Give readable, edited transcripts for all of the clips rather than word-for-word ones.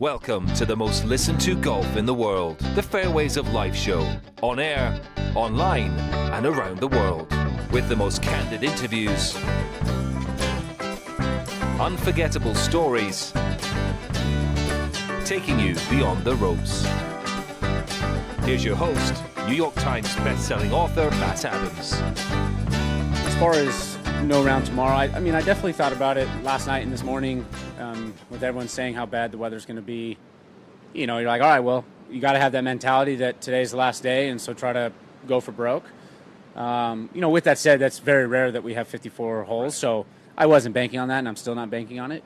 Welcome to the most listened to golf in the world, the Fairways of Life show, on air, online, and around the world, with the most candid interviews, unforgettable stories, taking you beyond the ropes. Here's your host, New York Times best-selling author Matt Adams. As far as no round tomorrow, I mean, I definitely thought about it last night and this morning. With everyone saying how bad the weather's going to be, you know, you're like, all right, well, you got to have that mentality that today's the last day, and so try to go for broke. You know, with that said, that's very rare that we have 54 holes, so I wasn't banking on that, and I'm still not banking on it.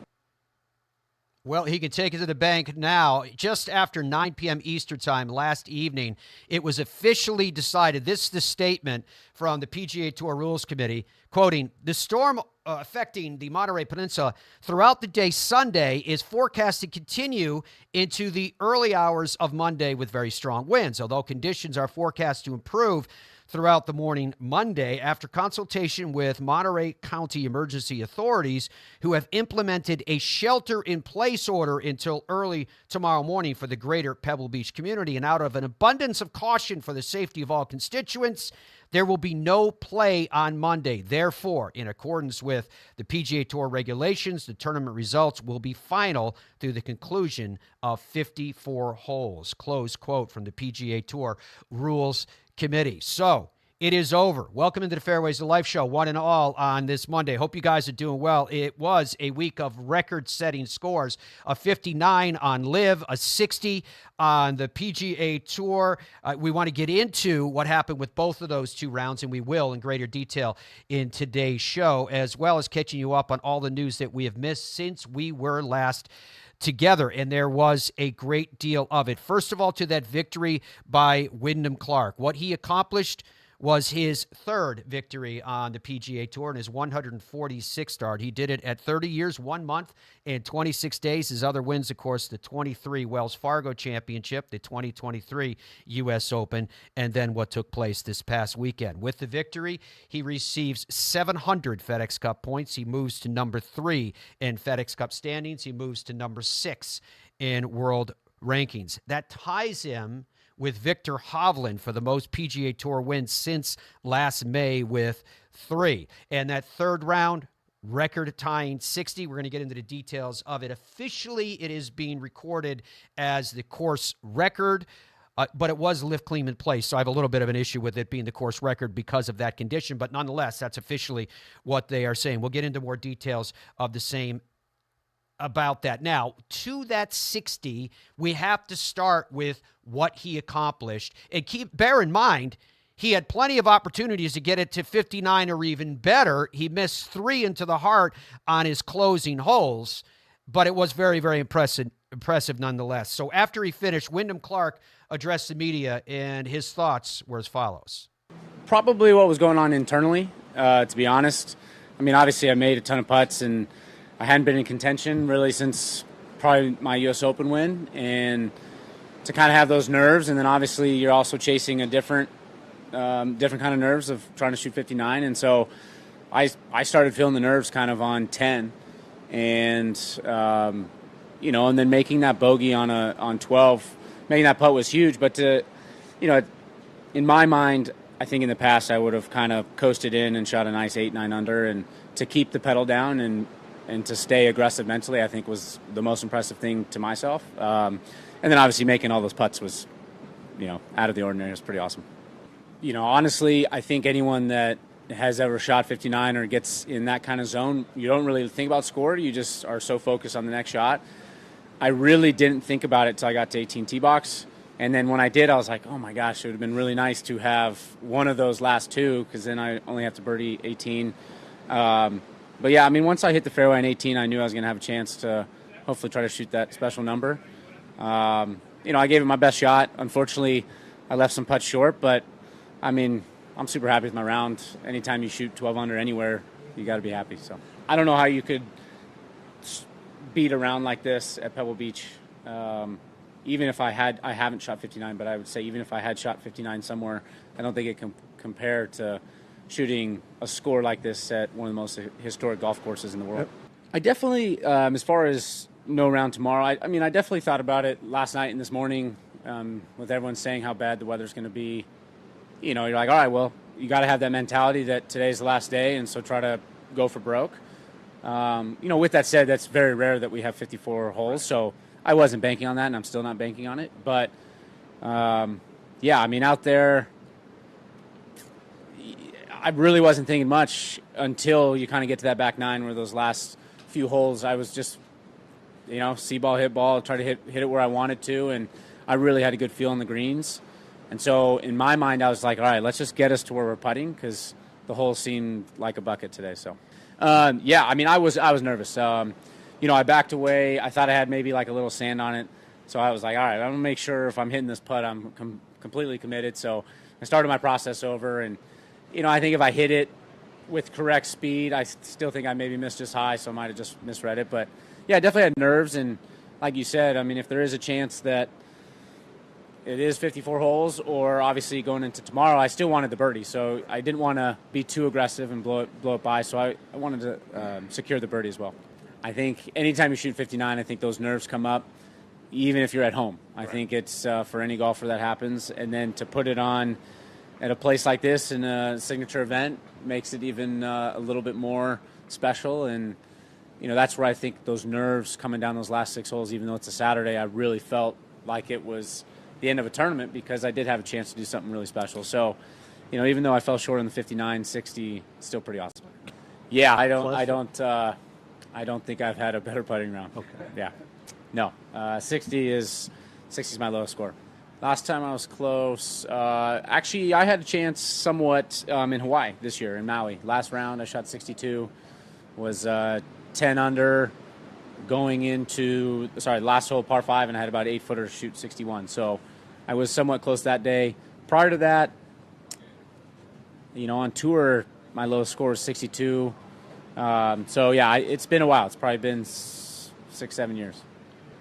Well, he can take it to the bank now. Just after 9 p.m. Eastern time last evening, it was officially decided. This is the statement from the PGA Tour Rules Committee, quoting, the storm affecting the Monterey Peninsula throughout the day Sunday is forecast to continue into the early hours of Monday with very strong winds, although conditions are forecast to improve throughout the morning Monday after consultation with Monterey County emergency authorities who have implemented a shelter-in-place order until early tomorrow morning for the greater Pebble Beach community. And out of an abundance of caution for the safety of all constituents, there will be no play on Monday. Therefore, in accordance with the PGA Tour regulations, the tournament results will be final through the conclusion of 54 holes. Close quote from the PGA Tour Rules Committee. So it is over. Welcome into the Fairways of Life show, one and all, on this Monday. Hope you guys are doing well. It was a week of record-setting scores, a 59 on LIV, a 60 on the PGA Tour. We want to get into what happened with both of those two rounds, and we will in greater detail in today's show, as well as catching you up on all the news that we have missed since we were last together, and there was a great deal of it. First of all, to that victory by Wyndham Clark. What he accomplished was his third victory on the PGA Tour and his 146th start. He did it at 30 years, 1 month, and 26 days. His other wins, of course, the 23 Wells Fargo Championship, the 2023 U.S. Open, and then what took place this past weekend. With the victory, he receives 700 FedEx Cup points. He moves to number 3 in FedEx Cup standings. He moves to number 6 in world rankings. That ties him with Victor Hovland for the most PGA Tour wins since last May with 3. And that third round, record-tying 60. We're going to get into the details of it. Officially, it is being recorded as the course record, but it was LIV Golf Place, so I have a little bit of an issue with it being the course record because of that condition. But nonetheless, that's officially what they are saying. We'll get into more details of the same about that. Now, to that 60, we have to start with what he accomplished. And bear in mind, he had plenty of opportunities to get it to 59 or even better. He missed 3 into the heart on his closing holes, but it was very, very impressive nonetheless. So after he finished, Wyndham Clark addressed the media, and his thoughts were as follows. Probably what was going on internally, to be honest. I mean, obviously I made a ton of putts, and I hadn't been in contention really since probably my U.S. Open win, and to kind of have those nerves, and then obviously you're also chasing a different kind of nerves of trying to shoot 59, and so I started feeling the nerves kind of on 10, and you know, and then making that bogey on 12, making that putt was huge, but to, you know, in my mind, I think in the past I would have kind of coasted in and shot a nice 8-9 under, and to keep the pedal down and to stay aggressive mentally, I think was the most impressive thing to myself. And then obviously making all those putts was, you know, out of the ordinary. It was pretty awesome. You know, honestly, I think anyone that has ever shot 59 or gets in that kind of zone, you don't really think about score. You just are so focused on the next shot. I really didn't think about it until I got to 18 tee box. And then when I did, I was like, oh my gosh, it would have been really nice to have one of those last two, because then I only have to birdie 18. But yeah, I mean, once I hit the fairway on 18, I knew I was going to have a chance to hopefully try to shoot that special number. You know, I gave it my best shot. Unfortunately, I left some putts short, but I mean, I'm super happy with my round. Anytime you shoot 12 under anywhere, you got to be happy. So I don't know how you could beat a round like this at Pebble Beach. Even if I haven't shot 59, but I would say even if I had shot 59 somewhere, I don't think it can compare to shooting a score like this at one of the most historic golf courses in the world. I definitely, as far as no round tomorrow. I mean, I definitely thought about it last night and this morning with everyone saying how bad the weather's going to be. You know, you're like, all right, well, you got to have that mentality that today's the last day, and so try to go for broke. You know, with that said, that's very rare that we have 54 holes, so I wasn't banking on that, and I'm still not banking on it. But, yeah, I mean, out there, I really wasn't thinking much until you kind of get to that back nine where those last few holes I was just, you know, see ball, hit ball, try to hit it where I wanted to, and I really had a good feel on the greens. And so in my mind, I was like, all right, let's just get us to where we're putting because the hole seemed like a bucket today. So, yeah, I mean, I was nervous. You know, I backed away. I thought I had maybe like a little sand on it. So I was like, all right, I'm going to make sure if I'm hitting this putt, I'm completely committed. So I started my process over. And, you know, I think if I hit it with correct speed, I still think I maybe missed just high, so I might have just misread it. But, yeah, I definitely had nerves. And like you said, I mean, if there is a chance that it is 54 holes, or obviously going into tomorrow, I still wanted the birdie. So I didn't want to be too aggressive and blow it by. So I wanted to secure the birdie as well. I think anytime you shoot 59, I think those nerves come up, even if you're at home. I think it's for any golfer that happens. And then to put it on at a place like this in a signature event makes it even a little bit more special. And, you know, that's where I think those nerves coming down those last 6 holes, even though it's a Saturday, I really felt like it was the end of a tournament because I did have a chance to do something really special. So, you know, even though I fell short on the 59, 60, still pretty awesome. Yeah, I don't think I've had a better putting round. Okay. Yeah. No. 60 is my lowest score. Last time I was close, actually I had a chance somewhat in Hawaii this year in Maui. Last round I shot 62, was 10 under going into, last hole par 5, and I had about 8-footer to shoot 61. So I was somewhat close that day. Prior to that, you know, on tour, my lowest score was 62. So, yeah, it's been a while. It's probably been 6-7 years.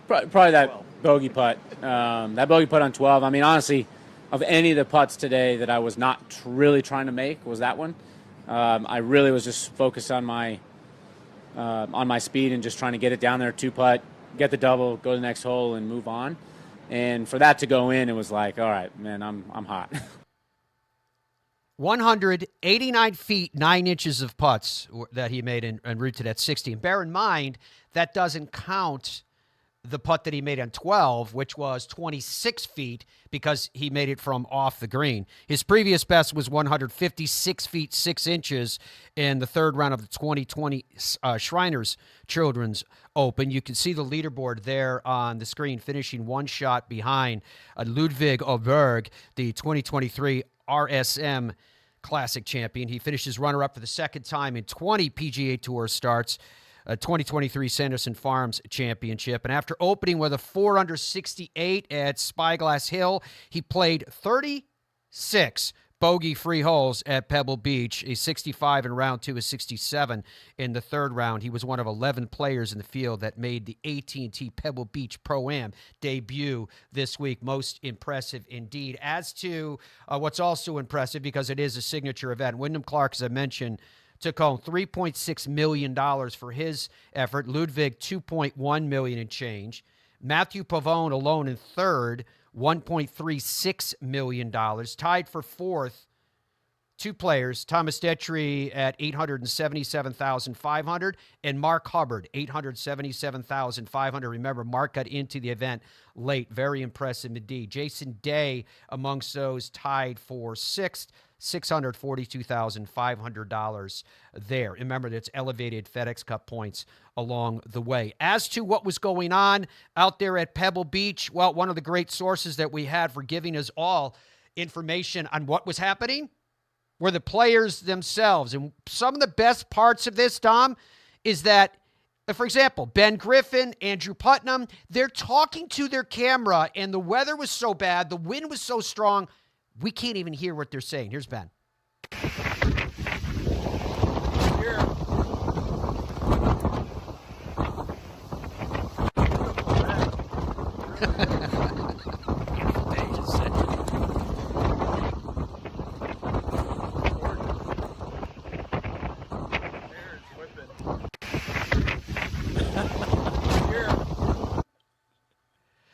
Probably that 12. Bogey putt. That bogey putt on 12. I mean, honestly, of any of the putts today that I was not really trying to make was that one. I really was just focused on my speed and just trying to get it down there, 2-putt, get the double, go to the next hole, and move on. And for that to go in, it was like, all right, man, I'm hot. 189 feet, 9 inches of putts that he made en route to that 60. And bear in mind, that doesn't count the putt that he made on 12, which was 26 feet because he made it from off the green. His previous best was 156 feet, 6 inches in the third round of the 2020 Shriners Children's Open. You can see the leaderboard there on the screen, finishing one shot behind Ludwig Oberg, the 2023 RSM Classic champion. He finishes runner-up for the second time in 20 PGA Tour starts, 2023 Sanderson Farms Championship. And after opening with a 4 under 68 at Spyglass Hill, he played 36 bogey-free holes at Pebble Beach, a 65 in round 2, a 67 in the third round. He was one of 11 players in the field that made the AT&T Pebble Beach Pro-Am debut this week. Most impressive indeed. As to what's also impressive, because it is a signature event, Wyndham Clark, as I mentioned, took home $3.6 million for his effort. Ludwig, $2.1 million and change. Matthew Pavone alone in third, $1.36 million. Tied for fourth, two players, Thomas Detry at $877,500 and Mark Hubbard, $877,500. Remember, Mark got into the event late. Very impressive indeed. Jason Day amongst those tied for sixth, $642,500 there. Remember, that's elevated FedEx Cup points along the way. As to what was going on out there at Pebble Beach, well, one of the great sources that we had for giving us all information on what was happening were the players themselves. And some of the best parts of this, Dom, is that, for example, Ben Griffin, Andrew Putnam, they're talking to their camera, and the weather was so bad, the wind was so strong, we can't even hear what they're saying. Here's Ben.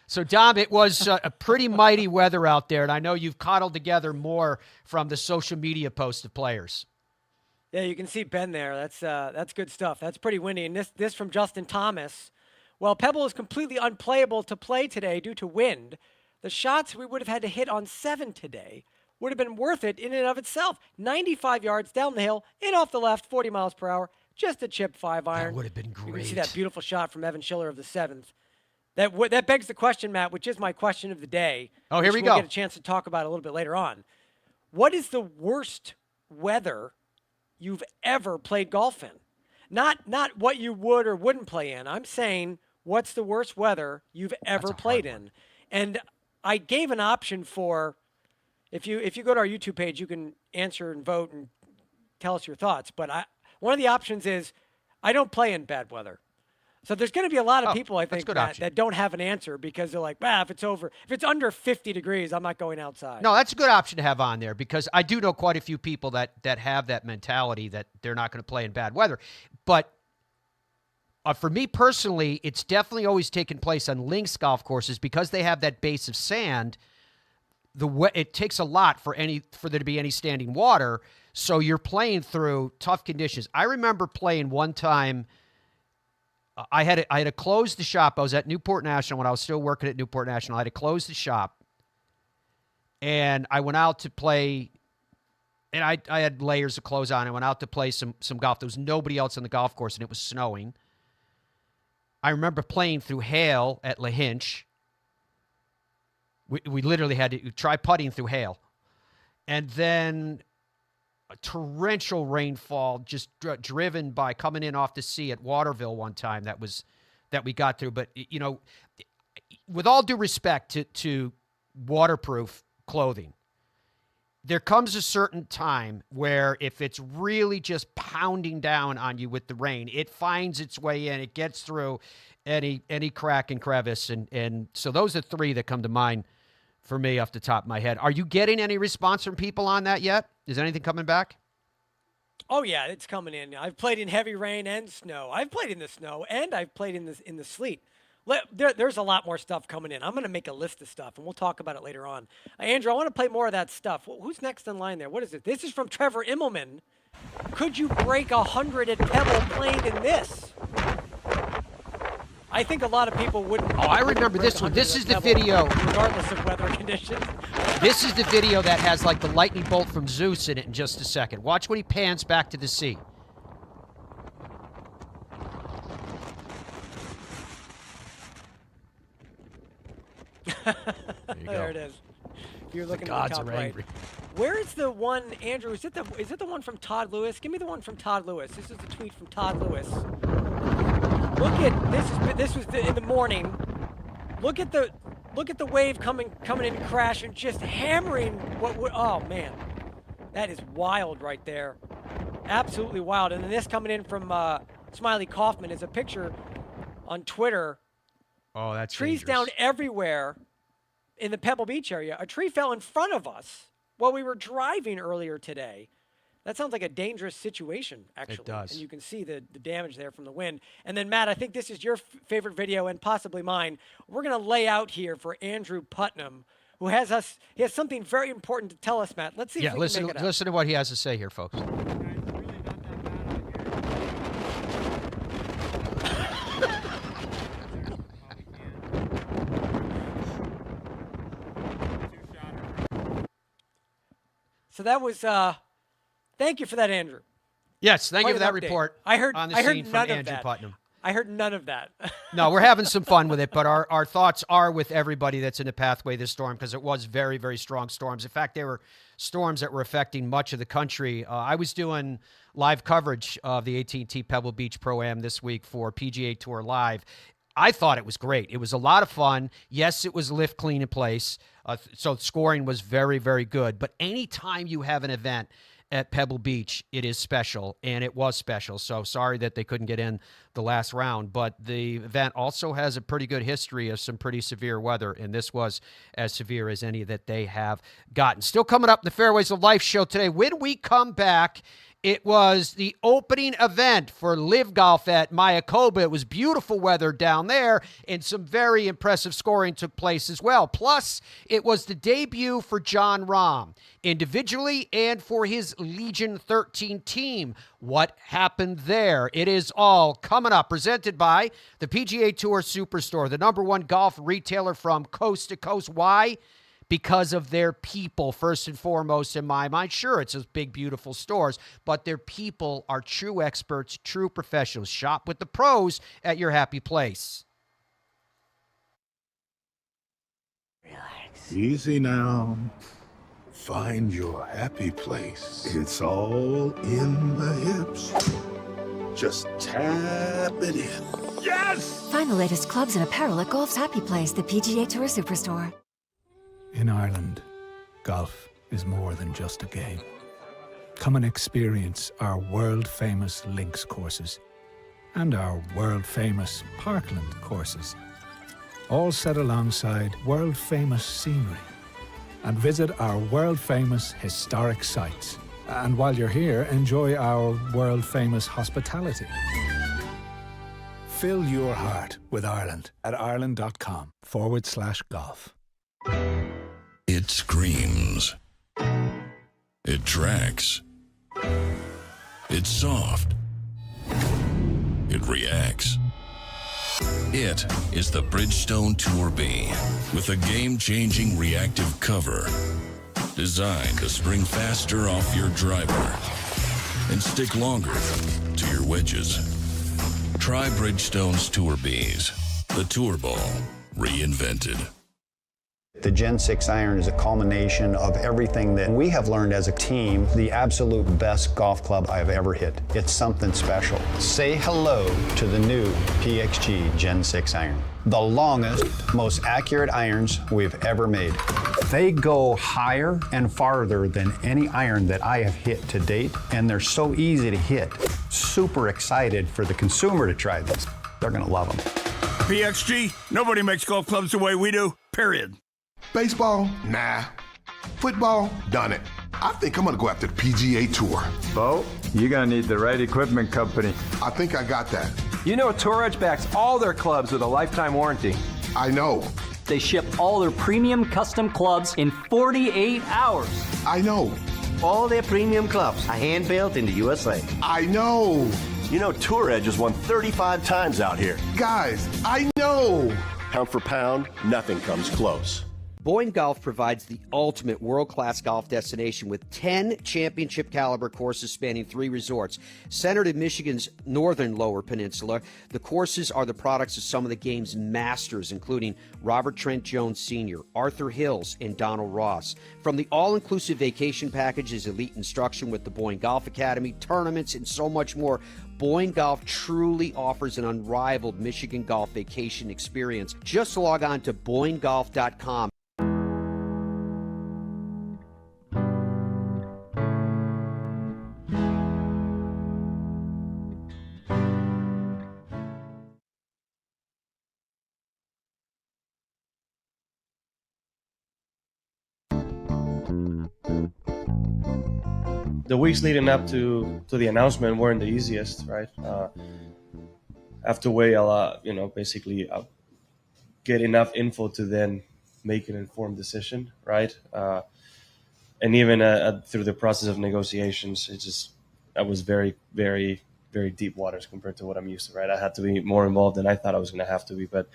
So, Dom, it was a pretty mighty weather out there, and I know you've cobbled together more from the social media posts of players. Yeah, you can see Ben there. That's good stuff. That's pretty windy. And this from Justin Thomas. Well, Pebble is completely unplayable to play today due to wind. The shots we would have had to hit on 7 today would have been worth it in and of itself. 95 yards down the hill, in off the left, 40 miles per hour, just a chip 5-iron. That would have been great. You can see that beautiful shot from Evan Schiller of the 7th. That begs the question, Matt, which is my question of the day. Oh, here we we'll go. Get a chance to talk about a little bit later on. What is the worst weather you've ever played golf in? Not what you would or wouldn't play in. I'm saying, what's the worst weather you've ever played in? And I gave an option for, if you go to our YouTube page, you can answer and vote and tell us your thoughts. But one of the options is I don't play in bad weather. So there's going to be a lot of people, I think, that don't have an answer because they're like, if it's under 50 degrees, I'm not going outside. No, that's a good option to have on there because I do know quite a few people that have that mentality that they're not going to play in bad weather. But for me personally, it's definitely always taken place on links golf courses because they have that base of sand. It takes a lot for there to be any standing water, so you're playing through tough conditions. I remember playing one time. I had to close the shop. I was at Newport National when I was still working at Newport National. I had to close the shop, and I went out to play. And I had layers of clothes on. I went out to play some golf. There was nobody else on the golf course, and it was snowing. I remember playing through hail at La Hinch. We literally had to try putting through hail. And then a torrential rainfall just driven by coming in off the sea at Waterville one time that we got through. But, you know, with all due respect to waterproof clothing, there comes a certain time where if it's really just pounding down on you with the rain, it finds its way in. It gets through any crack and crevice. And so those are 3 that come to mind for me off the top of my head. Are you getting any response from people on that yet? Is anything coming back? Oh, yeah, it's coming in. I've played in heavy rain and snow. I've played in the snow, and I've played in the sleet. There's a lot more stuff coming in. I'm going to make a list of stuff, and we'll talk about it later on. Andrew, I want to play more of that stuff. Who's next in line there? What is it? This is from Trevor Immelman. Could you break 100 at Pebble playing in this? I think a lot of people wouldn't. Oh, I remember this one. This is the video. Regardless of weather conditions. This is the video that has like the lightning bolt from Zeus in it in just a second. Watch when he pans back to the sea. There it is. If you're looking at the top right. Angry. Where is the one, Andrew? Is it the one from Todd Lewis? Give me the one from Todd Lewis. This is the tweet from Todd Lewis. Look at this was in the morning. Look at the wave coming in crash and just hammering oh man. That is wild right there. Absolutely wild. And then this coming in from Smiley Kaufman is a picture on Twitter. Oh, that's trees dangerous. Down everywhere in the Pebble Beach area. A tree fell in front of us while we were driving earlier today. That sounds like a dangerous situation, actually. It does. And you can see the damage there from the wind. And then, Matt, I think this is your favorite video and possibly mine. We're going to lay out here for Andrew Putnam, who he has something very important to tell us, Matt. Let's see if we can make it out. Listen to what he has to say here, folks. So that was, thank you for that, Andrew. Yes, thank you for that update. report. I heard on the none scene from of Andrew that. Putnam. I heard none of that. No, we're having some fun with it, but our thoughts are with everybody that's in the pathway of this storm because it was very, very strong storms. In fact, there were storms that were affecting much of the country. I was doing live coverage of the AT&T Pebble Beach Pro-Am this week for PGA Tour Live. I thought it was great. It was a lot of fun. Yes, it was lift, clean in place. So scoring was very, very good. But anytime you have an event at Pebble Beach, it is special, and it was special. So sorry that they couldn't get in the last round. But the event also has a pretty good history of some pretty severe weather, and this was as severe as any that they have gotten. Still coming up in the Fairways of Life show today. When we come back, It was the opening event for LIV Golf at Mayakoba. It was beautiful weather down there, and some very impressive scoring took place as well. Plus, it was the debut for Jon Rahm, individually and for his Legion 13 team. What happened there? It is all coming up, presented by the PGA Tour Superstore, the #1 golf retailer from coast to coast. Why? Because of their people, first and foremost, in my mind. Sure, it's those big, beautiful stores, but their people are true experts, true professionals. Shop with the pros at your happy place. Relax. Easy now. Find your happy place. It's all in the hips. Just tap it in. Yes! Find the latest clubs and apparel at Golf's happy place, the PGA Tour Superstore. In Ireland, golf is more than just a game. Come and experience our world-famous links courses and our world-famous Parkland courses, all set alongside world-famous scenery. And visit our world-famous historic sites. And while you're here, enjoy our world-famous hospitality. Fill your heart with Ireland at ireland.com/golf. It screams. It tracks. It's soft. It reacts. It is the Bridgestone Tour B with a game-changing reactive cover designed to spring faster off your driver and stick longer to your wedges. Try Bridgestone's Tour Bs, the Tour Ball reinvented. The Gen 6 iron is a culmination of everything that we have learned as a team, the absolute best golf club I've ever hit. It's something special. Say hello to the new PXG Gen 6 iron. The longest, most accurate irons we've ever made. They go higher and farther than any iron that I have hit to date, and they're so easy to hit. Super excited for the consumer to try this. They're gonna love them. PXG, nobody makes golf clubs the way we do, period. Baseball? Nah. Football? Done it. I think I'm gonna go after the PGA Tour. Bo, you're gonna need the right equipment company. I think I got that. You know, Tour Edge backs all their clubs with a lifetime warranty. I know. They ship all their premium custom clubs in 48 hours. I know. All their premium clubs are hand-built in the USA. I know. You know, Tour Edge has won 35 times out here. Guys, I know. Pound for pound, nothing comes close. Boyne Golf provides the ultimate world-class golf destination with 10 championship-caliber courses spanning 3 resorts. Centered in Michigan's northern Lower Peninsula, the courses are the products of some of the game's masters, including Robert Trent Jones Sr., Arthur Hills, and Donald Ross. From the all-inclusive vacation packages, elite instruction with the Boyne Golf Academy, tournaments, and so much more, Boyne Golf truly offers an unrivaled Michigan golf vacation experience. Just log on to BoyneGolf.com. The weeks leading up to the announcement weren't the easiest, right? I have to weigh a lot, basically get enough info to then make an informed decision, right? And even through the process of negotiations, I was very, very, very deep waters compared to what I'm used to, right? I had to be more involved than I thought I was going to have to be. But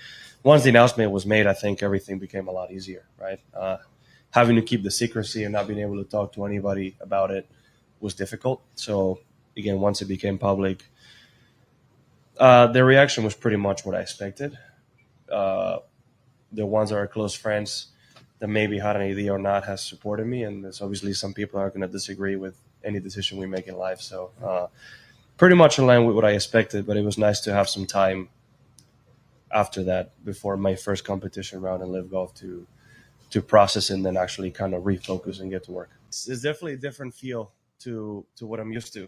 once the announcement was made, I think everything became a lot easier, right? Having to keep the secrecy and not being able to talk to anybody about it was difficult. So again, once it became public, the reaction was pretty much what I expected. The ones that are close friends that maybe had an idea or not has supported me, and there's obviously some people are going to disagree with any decision we make in life. So pretty much in line with what I expected, but it was nice to have some time after that, before my first competition round in LIV Golf, to process and then actually kind of refocus and get to work. It's definitely a different feel to what I'm used to.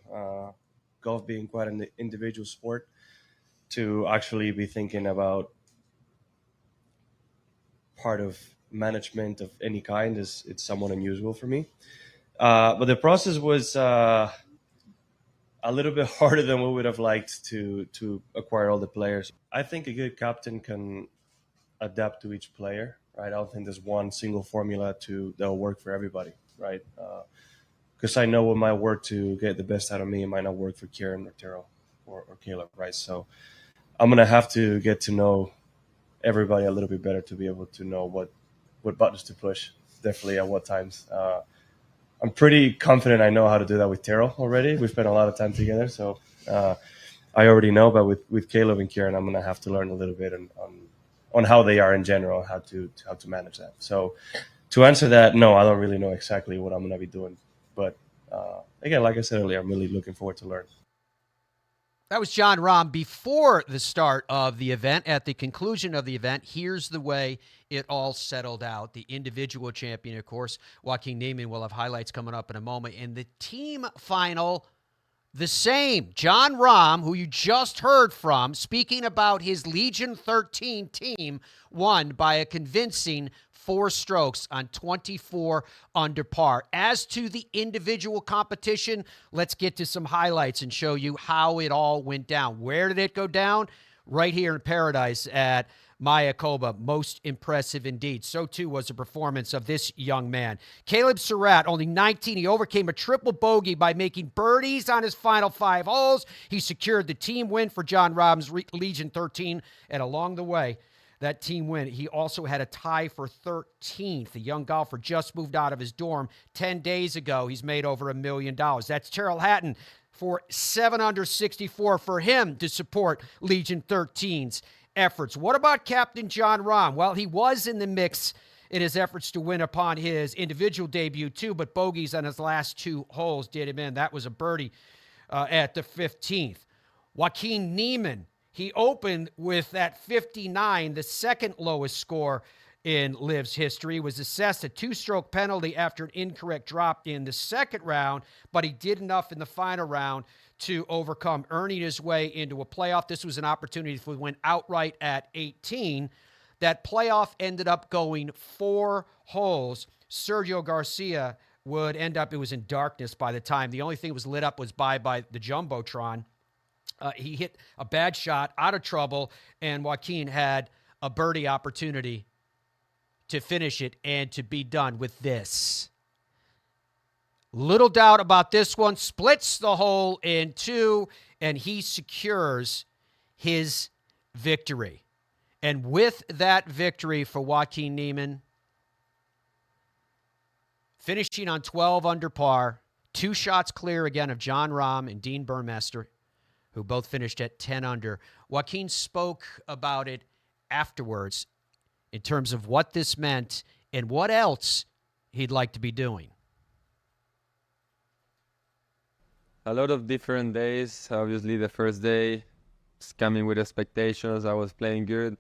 Golf being quite an individual sport, to actually be thinking about part of management of any kind it's somewhat unusual for me. But the process was a little bit harder than we would have liked to acquire all the players. I think a good captain can adapt to each player, right? I don't think there's one single formula that'll work for everybody, right? Because I know what might work to get the best out of me, it might not work for Kieran or Terrell or Caleb, right? So I'm going to have to get to know everybody a little bit better to be able to know what buttons to push, definitely at what times. I'm pretty confident I know how to do that with Terrell already. We've spent a lot of time together, so I already know. But with Caleb and Kieran, I'm going to have to learn a little bit on how they are in general, how to manage that. So to answer that, no, I don't really know exactly what I'm going to be doing. But again, like I said earlier, I'm really looking forward to learn. That was Jon Rahm before the start of the event. At the conclusion of the event, here's the way it all settled out. The individual champion, of course, Joaquin Niemann, will have highlights coming up in a moment. And the team final, the same. Jon Rahm, who you just heard from, speaking about his Legion 13 team, won by a convincing 4 strokes on 24 under par. As to the individual competition, let's get to some highlights and show you how it all went down. Where did it go down? Right here in paradise at Mayakoba. Most impressive indeed. So too was the performance of this young man. Caleb Surratt, only 19. He overcame a triple bogey by making birdies on his final 5 holes. He secured the team win for Jon Rahm's Legion 13, and along the way, that team win, he also had a tie for 13th. The young golfer just moved out of his dorm 10 days ago. He's made over $1 million. That's Terrell Hatton for 7 under 64 for him to support Legion 13's efforts. What about Captain Jon Rahm? Well, he was in the mix in his efforts to win upon his individual debut too, but bogeys on his last 2 holes did him in. That was a birdie at the 15th. Joaquin Niemann, he opened with that 59, the second lowest score in LIV's history, was assessed a 2-stroke penalty after an incorrect drop in the second round, but he did enough in the final round to overcome, earning his way into a playoff. This was an opportunity to win outright at 18. That playoff ended up going 4 holes. Sergio Garcia would end up, it was in darkness by the time. The only thing that was lit up was by the Jumbotron. He hit a bad shot, out of trouble, and Joaquin had a birdie opportunity to finish it and to be done with this. Little doubt about this one. Splits the hole in 2, and he secures his victory. And with that victory for Joaquin Niemann, finishing on 12 under par, 2 shots clear again of Jon Rahm and Dean Burmester, who both finished at 10 under. Joaquin spoke about it afterwards in terms of what this meant and what else he'd like to be doing. A lot of different days. Obviously, the first day was coming with expectations. I was playing good.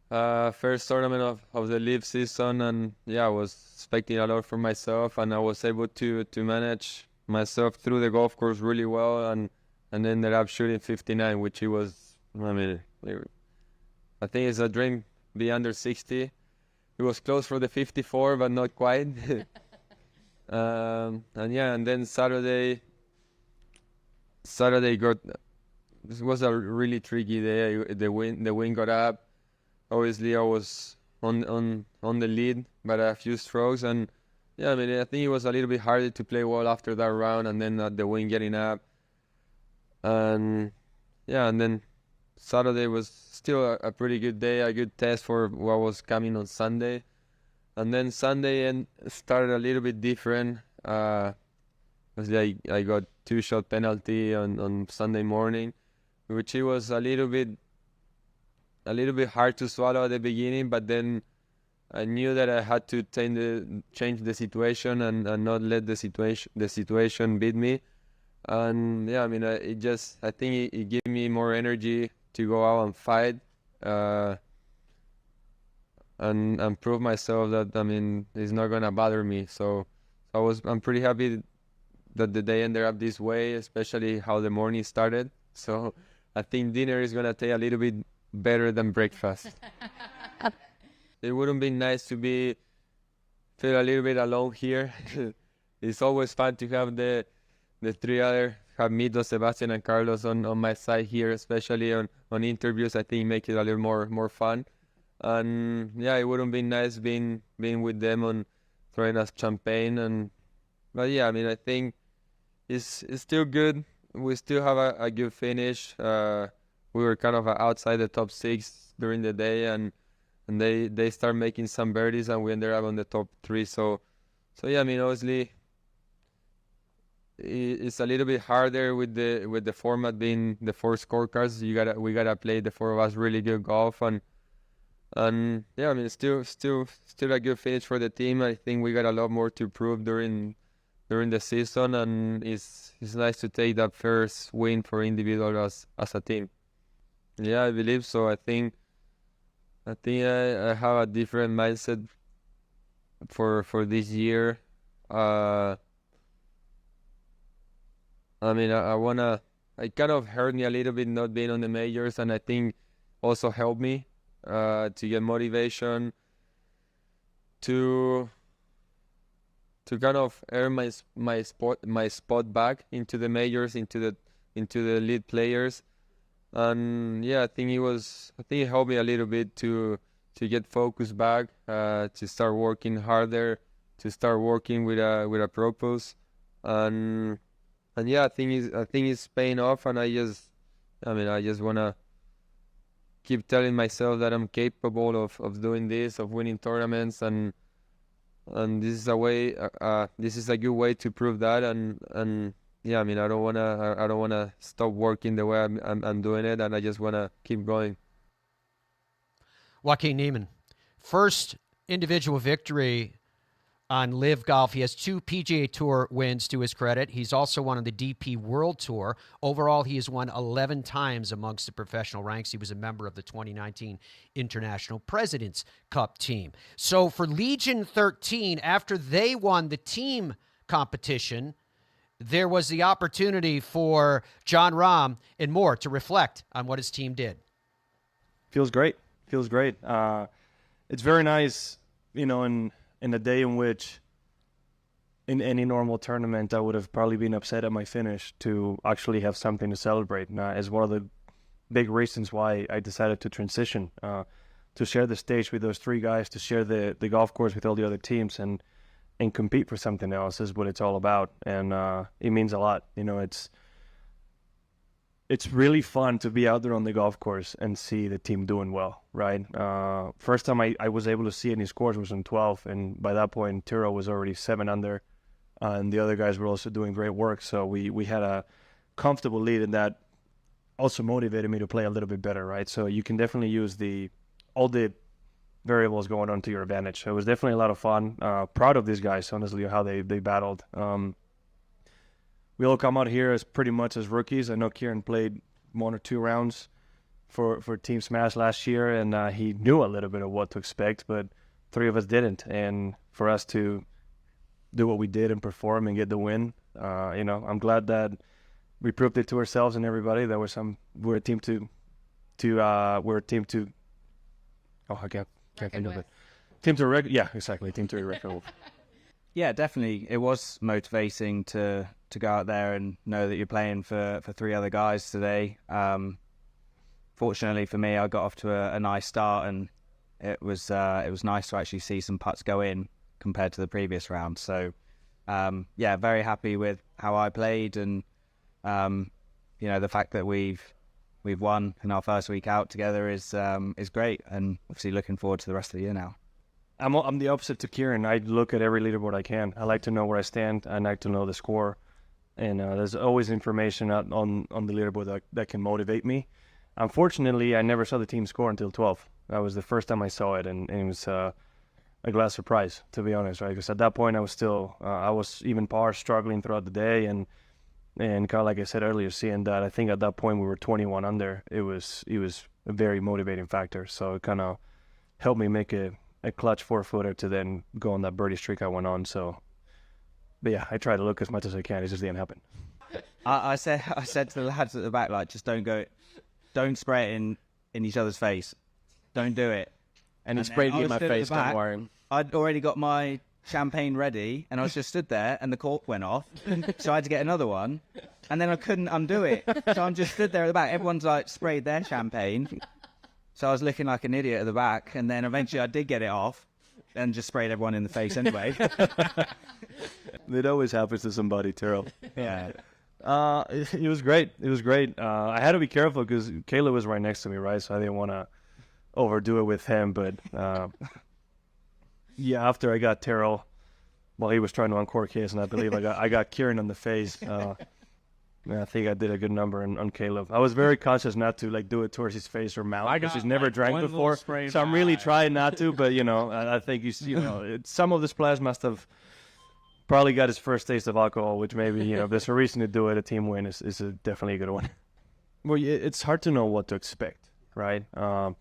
First tournament of the LIV season, and yeah, I was expecting a lot from myself, and I was able to manage myself through the golf course really well, and ended up shooting 59, which it was, I mean, I think it's a dream be under 60. It was close for the 54, but not quite. And then Saturday this was a really tricky day. The wind got up. Obviously, I was on the lead by a few strokes, and yeah, I mean, I think it was a little bit harder to play well after that round, and then the wind getting up. And yeah, and then Saturday was still a pretty good day, a good test for what was coming on Sunday. And then Sunday started a little bit different. I got 2-shot penalty on Sunday morning, which it was a little bit hard to swallow at the beginning, but then I knew that I had to change the situation and not let the situation beat me. And yeah, I mean, I think it gave me more energy to go out and fight, and prove myself that, I mean, it's not gonna bother me. So I'm pretty happy that the day ended up this way, especially how the morning started. So I think dinner is gonna taste a little bit better than breakfast. It wouldn't be nice to feel a little bit alone here. It's always fun to have the 3 other have Mito, Sebastian, and Carlos on my side here, especially on interviews. I think make it a little more fun. And yeah, it would have been nice being with them on throwing us champagne. But yeah, I mean, I think it's still good. We still have a good finish. We were kind of outside the top 6 during the day, and they start making some birdies, and we ended up on the top 3. So yeah, I mean, obviously it's a little bit harder with the format being the 4 scorecards. We gotta play the 4 of us really good golf, and yeah, I mean, still a good finish for the team. I think we got a lot more to prove during the season, and it's nice to take that first win for individual as a team. Yeah, I believe so. I think I have a different mindset for this year. I mean, it kind of hurt me a little bit not being on the majors, and I think also helped me to get motivation to kind of earn my spot back into the majors, into the lead players. And yeah, I think it helped me a little bit to get focused back, to start working harder, to start working with a purpose, and yeah, I think it's paying off, and I just wanna keep telling myself that I'm capable of doing this, of winning tournaments, and this is a good way to prove that, and yeah, I mean, I don't wanna stop working the way I'm doing it, and I just wanna keep going. Joaquin Niemann, first individual victory on LIV Golf. He has 2 PGA Tour wins to his credit. He's also won on the DP World Tour. Overall, he has won 11 times amongst the professional ranks. He was a member of the 2019 International President's Cup team. So for Legion 13, after they won the team competition, there was the opportunity for Jon Rahm and more to reflect on what his team did. Feels great. It's very nice, in a day in which in any normal tournament I would have probably been upset at my finish, to actually have something to celebrate. Is one of the big reasons why I decided to transition, to share the stage with those 3 guys, to share the golf course with all the other teams, and compete for something else is what it's all about. And it means a lot. It's really fun to be out there on the golf course and see the team doing well, right? First time I was able to see any scores was on 12, and by that point, Turo was already 7 under, and the other guys were also doing great work. So we had a comfortable lead, and that also motivated me to play a little bit better, right? So you can definitely use all the variables going on to your advantage. So it was definitely a lot of fun. Proud of these guys, honestly, how they battled. We all come out here as pretty much as rookies. I know Kieran played 1 or 2 rounds for Team Smash last year, and he knew a little bit of what to expect, but 3 of us didn't. And for us to do what we did and perform and get the win, I'm glad that we proved it to ourselves and everybody that we're a team to I can't think of it. Team to reckon with. Yeah, definitely. It was motivating to go out there and know that you're playing for 3 other guys today. Fortunately for me, I got off to a nice start, and it was nice to actually see some putts go in compared to the previous round. So, yeah, very happy with how I played, and the fact that we've won in our first week out together is great, and obviously looking forward to the rest of the year now. I'm the opposite to Kieran. I look at every leaderboard I can. I like to know where I stand. I like to know the score. And there's always information on the leaderboard that can motivate me. Unfortunately, I never saw the team score until 12. That was the first time I saw it, and it was a glad surprise, to be honest, right? Because at that point, I was still, I was even par struggling throughout the day. And kind of like I said earlier, seeing that, I think at that point we were 21 under, it was a very motivating factor. So it kind of helped me make a clutch 4-footer to then go on that birdie streak I went on. So, but yeah, I try to look as much as I can. It just didn't happen. I said to the lads at the back, like, just don't spray it in each other's face. Don't do it. And he sprayed it in my face, don't worry. I'd already got my champagne ready, and I was just stood there, and the cork went off. So I had to get another one. and then I couldn't undo it. So I'm just stood there at the back. Everyone's like sprayed their champagne. So I was looking like an idiot at the back, and then eventually I did get it off and just sprayed everyone in the face anyway. It always happens to somebody, Terrell. Yeah. It was great. It was great. I had to be careful because Caleb was right next to me, right? So I didn't want to overdo it with him. But yeah, after I got Terrell, while he was trying to uncork his, and I believe I got Kieran on the face. I think I did a good number on Caleb. I was very conscious not to like do it towards his face or mouth because he's never drank before. So I'm really trying not to. But I think some of the splash must have probably got his first taste of alcohol, which maybe if there's a reason to do it, a team win is definitely a good one. Well, it's hard to know what to expect, right? I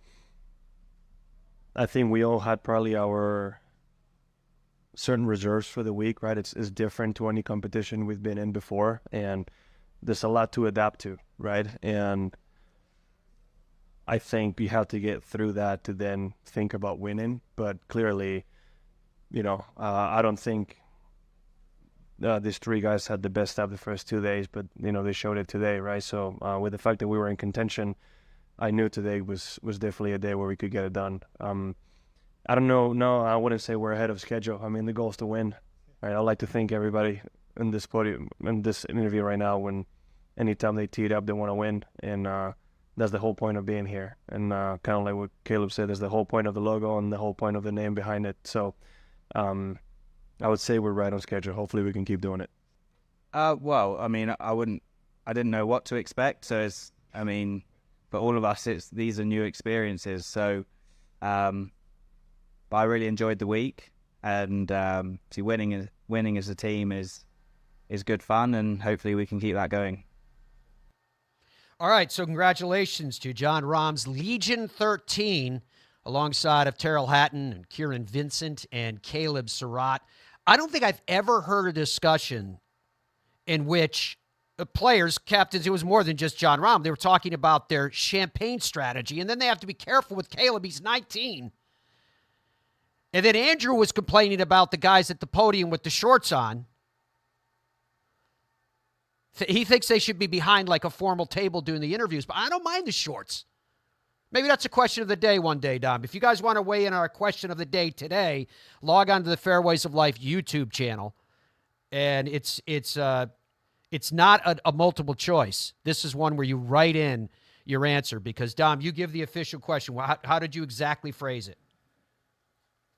think we all had probably our certain reserves for the week, right? It's different to any competition we've been in before, and there's a lot to adapt to, right? And I think you have to get through that to then think about winning. But clearly, I don't think these three guys had the best stuff the first 2 days, but they showed it today, right? So with the fact that we were in contention, I knew today was definitely a day where we could get it done. I don't know. No, I wouldn't say we're ahead of schedule. I mean, the goal is to win, right? I'd like to thank everybody in this podium, in this interview right now, when anytime they tee it up, they want to win, and that's the whole point of being here. And kind of like what Caleb said, there's the whole point of the logo and the whole point of the name behind it. So I would say we're right on schedule. Hopefully we can keep doing it. Well, I mean, I didn't know what to expect. So for all of us, these are new experiences. So, but I really enjoyed the week, and winning as a team is good fun, and hopefully we can keep that going. All right, so congratulations to Jon Rahm's Legion 13, alongside of Terrell Hatton and Kieran Vincent and Caleb Surratt. I don't think I've ever heard a discussion in which players, captains, it was more than just Jon Rahm. They were talking about their champagne strategy, and then they have to be careful with Caleb. He's 19. And then Andrew was complaining about the guys at the podium with the shorts on. He thinks they should be behind like a formal table doing the interviews, but I don't mind the shorts. Maybe that's a question of the day one day, Dom. If you guys want to weigh in on our question of the day today, log on to the Fairways of Life YouTube channel. And it's not a multiple choice. This is one where you write in your answer because, Dom, you give the official question. How did you exactly phrase it?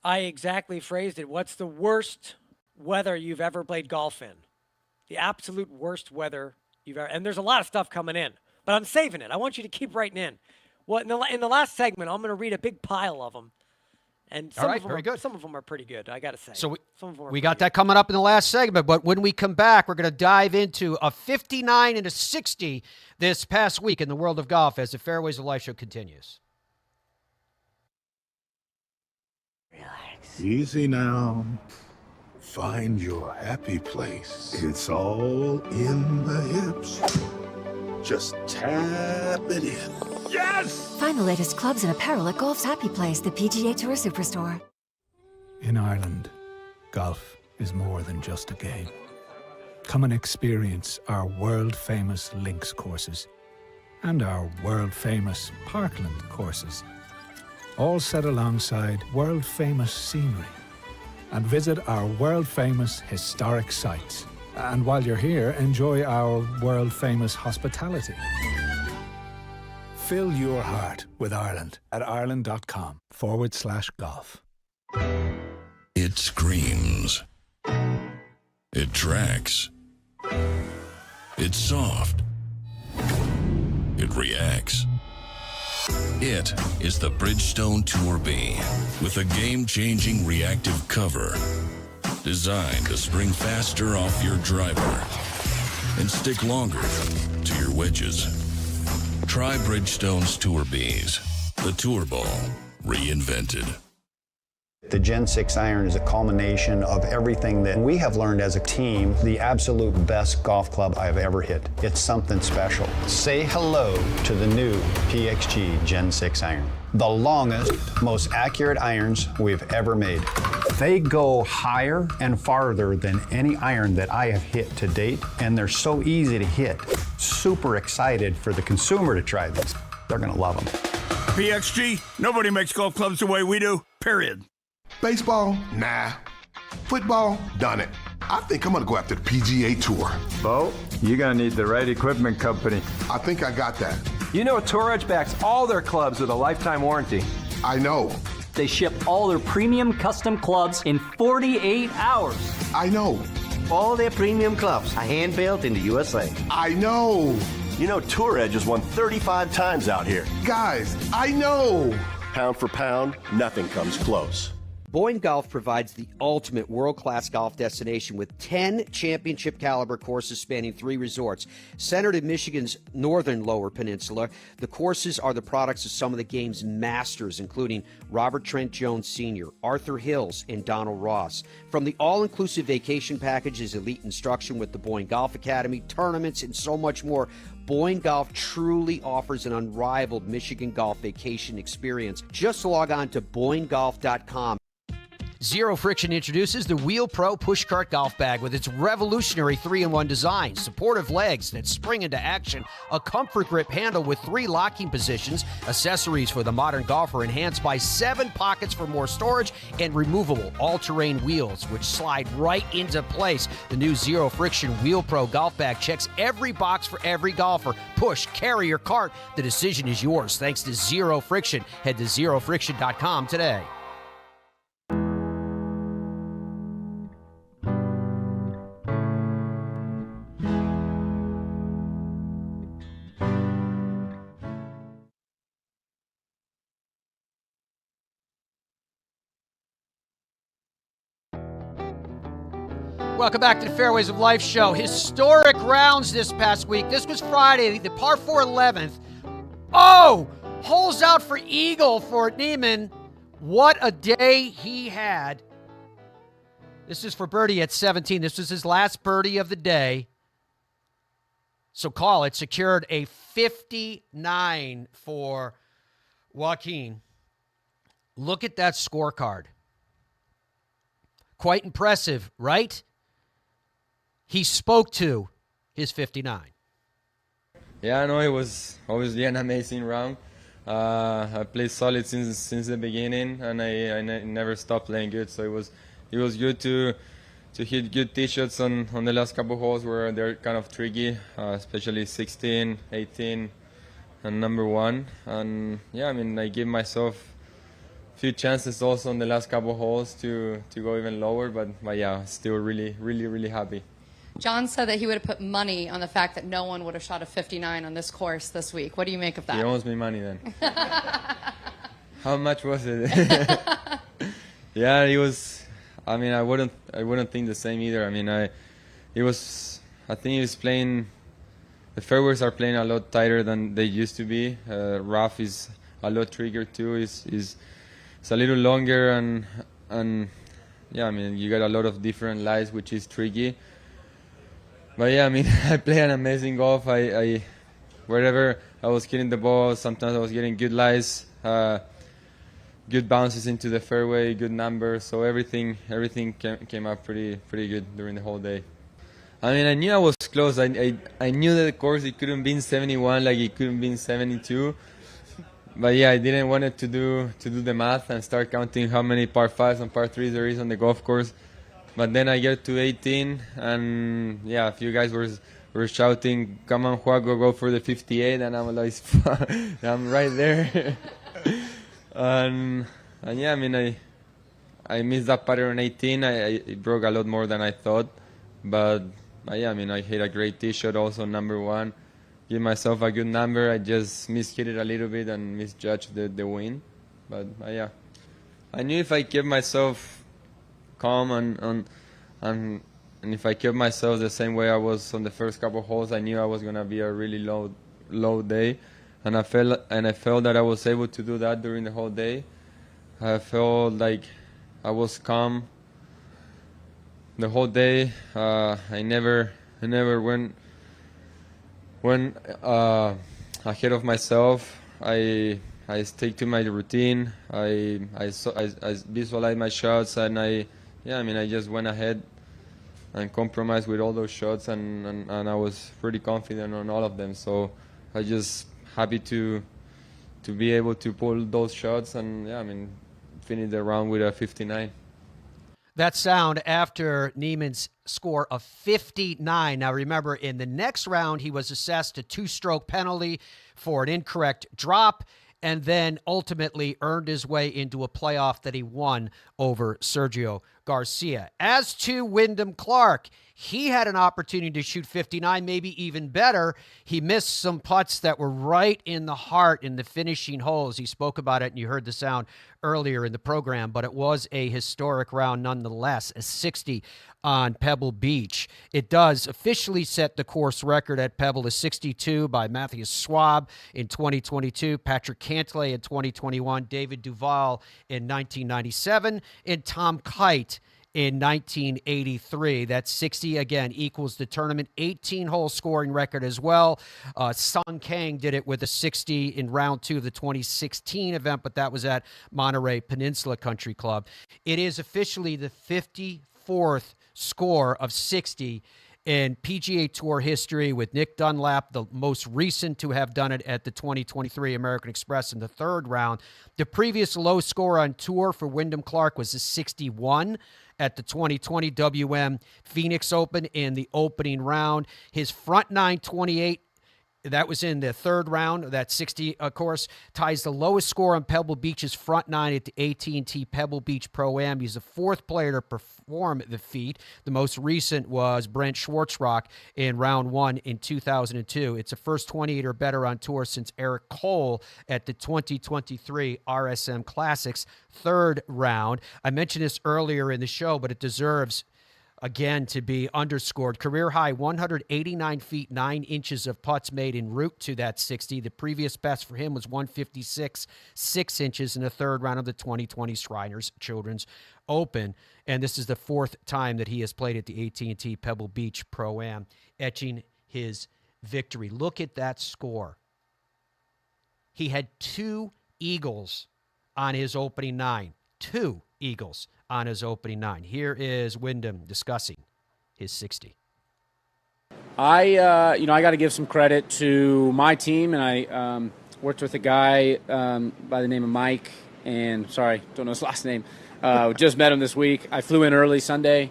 I exactly phrased it. What's the worst weather you've ever played golf in? The absolute worst weather you've ever. And there's a lot of stuff coming in, but I'm saving it. I want you to keep writing in. Well, in the last segment, I'm going to read a big pile of them. And some of them are pretty good, I got to say. So we got that coming up in the last segment, but when we come back, we're going to dive into a 59 and a 60 this past week in the world of golf as the Fairways of Life show continues. Easy now. Find your happy place. It's all in the hips. Just tap it in. Yes! Find the latest clubs and apparel at Golf's happy place, the PGA Tour Superstore. In Ireland, golf is more than just a game. Come and experience our world-famous links courses and our world-famous parkland courses, all set alongside world-famous scenery. And visit our world-famous historic sites. And while you're here, enjoy our world-famous hospitality. Fill your heart with Ireland at ireland.com/golf. It screams. It tracks. It's soft. It reacts. It is the Bridgestone Tour B with a game-changing reactive cover designed to spring faster off your driver and stick longer to your wedges. Try Bridgestone's Tour Bs, the Tour Ball reinvented. The Gen 6 iron is a culmination of everything that we have learned as a team, the absolute best golf club I've ever hit. It's something special. Say hello to the new PXG Gen 6 iron. the longest, most accurate irons we've ever made. They go higher and farther than any iron that I have hit to date, and they're so easy to hit. Super excited for the consumer to try these. They're gonna love them. PXG, nobody makes golf clubs the way we do, period. Baseball? Nah. Football? Done it. I think I'm gonna go after the PGA Tour. Bo, you're gonna need the right equipment company. I think I got that. You know, Tour Edge backs all their clubs with a lifetime warranty. I know. They ship all their premium custom clubs in 48 hours. I know. All their premium clubs are hand-built in the USA. I know. You know, Tour Edge has won 35 times out here. Guys, I know. Pound for pound, nothing comes close. Boyne Golf provides the ultimate world-class golf destination with 10 championship-caliber courses spanning 3 resorts. Centered in Michigan's northern Lower Peninsula, the courses are the products of some of the game's masters, including Robert Trent Jones Sr., Arthur Hills, and Donald Ross. From the all-inclusive vacation packages, elite instruction with the Boyne Golf Academy, tournaments, and so much more, Boyne Golf truly offers an unrivaled Michigan golf vacation experience. Just log on to BoyneGolf.com. Zero Friction introduces the Wheel Pro Pushcart Golf Bag with its revolutionary 3-in-1 design, supportive legs that spring into action, a comfort grip handle with 3 locking positions, accessories for the modern golfer enhanced by 7 pockets for more storage, and removable all-terrain wheels which slide right into place. The new Zero Friction Wheel Pro Golf Bag checks every box for every golfer. Push, carry, or cart, the decision is yours thanks to Zero Friction. Head to ZeroFriction.com today. Welcome back to the Fairways of Life show. Historic rounds this past week. This was Friday, the par 4 11th. Oh, holes out for eagle for Niemann. What a day he had. This is for birdie at 17. This was his last birdie of the day. So call it. Secured a 59 for Joaquin. Look at that scorecard. Quite impressive, right? He spoke to his 59. Yeah, I know it was obviously an amazing round. I played solid since the beginning, and I never stopped playing good. So it was good to hit good tee shots on the last couple holes where they're kind of tricky, especially 16, 18, and number 1. And yeah, I mean, I gave myself a few chances also on the last couple holes to go even lower, but yeah, still really happy. Jon said that he would have put money on the fact that no one would have shot a 59 on this course this week. What do you make of that? He owes me money then. How much was it? Yeah, it was. I mean, I wouldn't think the same either. I mean, I think he was playing. The fairways are playing a lot tighter than they used to be. Rough is a lot trickier too. It's a little longer and yeah, I mean, you got a lot of different lies, which is tricky. But yeah, I mean, I play an amazing golf. I wherever I was hitting the ball, sometimes I was getting good lies, good bounces into the fairway, good numbers. So everything came up pretty good during the whole day. I mean, I knew I was close. I knew that the course it couldn't be 71 like it couldn't be 72. But yeah, I didn't want it to do the math and start counting how many par 5s and par 3s there is on the golf course. But then I get to 18, and yeah, a few guys were shouting, "Come on, Juan, go for the 58," and I'm like, I'm right there. and yeah, I mean, I missed that putter on 18. It broke a lot more than I thought, but yeah, I mean, I hit a great tee shot also, number 1. Give myself a good number. I just mishit it a little bit and misjudged the win. But yeah, I knew if I kept myself calm and if I kept myself the same way I was on the first couple holes, I knew I was gonna be a really low day, and I felt that I was able to do that during the whole day. I felt like I was calm the whole day. I never went ahead of myself. I I stick to my routine. I visualize my shots, and I just went ahead and compromised with all those shots, and I was pretty confident on all of them. So I just happy to be able to pull those shots, and finish the round with a 59. That sound after Niemann's score of 59. Now remember, in the next round, he was assessed a 2-stroke penalty for an incorrect drop, and then ultimately earned his way into a playoff that he won over Sergio Garcia. As to Wyndham Clark, he had an opportunity to shoot 59, maybe even better. He missed some putts that were right in the heart in the finishing holes. He spoke about it, and you heard the sound earlier in the program, but it was a historic round nonetheless, a 60 on Pebble Beach. It does officially set the course record at Pebble, a 62 by Matthias Schwab in 2022, Patrick Cantlay in 2021, David Duval in 1997, and Tom Kite in 1983. That 60, again, equals the tournament 18-hole scoring record as well. Sung Kang did it with a 60 in round 2 of the 2016 event, but that was at Monterey Peninsula Country Club. It is officially the 54th score of 60 in PGA Tour history, with Nick Dunlap, the most recent to have done it at the 2023 American Express in the 3rd round. The previous low score on tour for Wyndham Clark was a 61 at the 2020 WM Phoenix Open in the opening round. His front 9 28, that was in the 3rd round. That 60, of course, ties the lowest score on Pebble Beach's front 9 at the AT&T Pebble Beach Pro-Am. He's the 4th player to perform the feat. The most recent was Brent Schwartzrock in round 1 in 2002. It's the first 28 or better on tour since Eric Cole at the 2023 RSM Classics 3rd round. I mentioned this earlier in the show, but it deserves again to be underscored. Career high 189 feet 9 inches of putts made en route to that 60. The previous best for him was 156 6 inches in the 3rd round of the 2020 Shriners Children's Open, and this is the 4th time that he has played at the AT&T Pebble Beach Pro-Am, etching his victory. Look at that score. He had 2 eagles on his opening 9. 2 eagles on his opening 9. Here is Wyndham discussing his 60. I got to give some credit to my team, and I worked with a guy by the name of Mike, and sorry, don't know his last name. Just met him this week. I flew in early Sunday,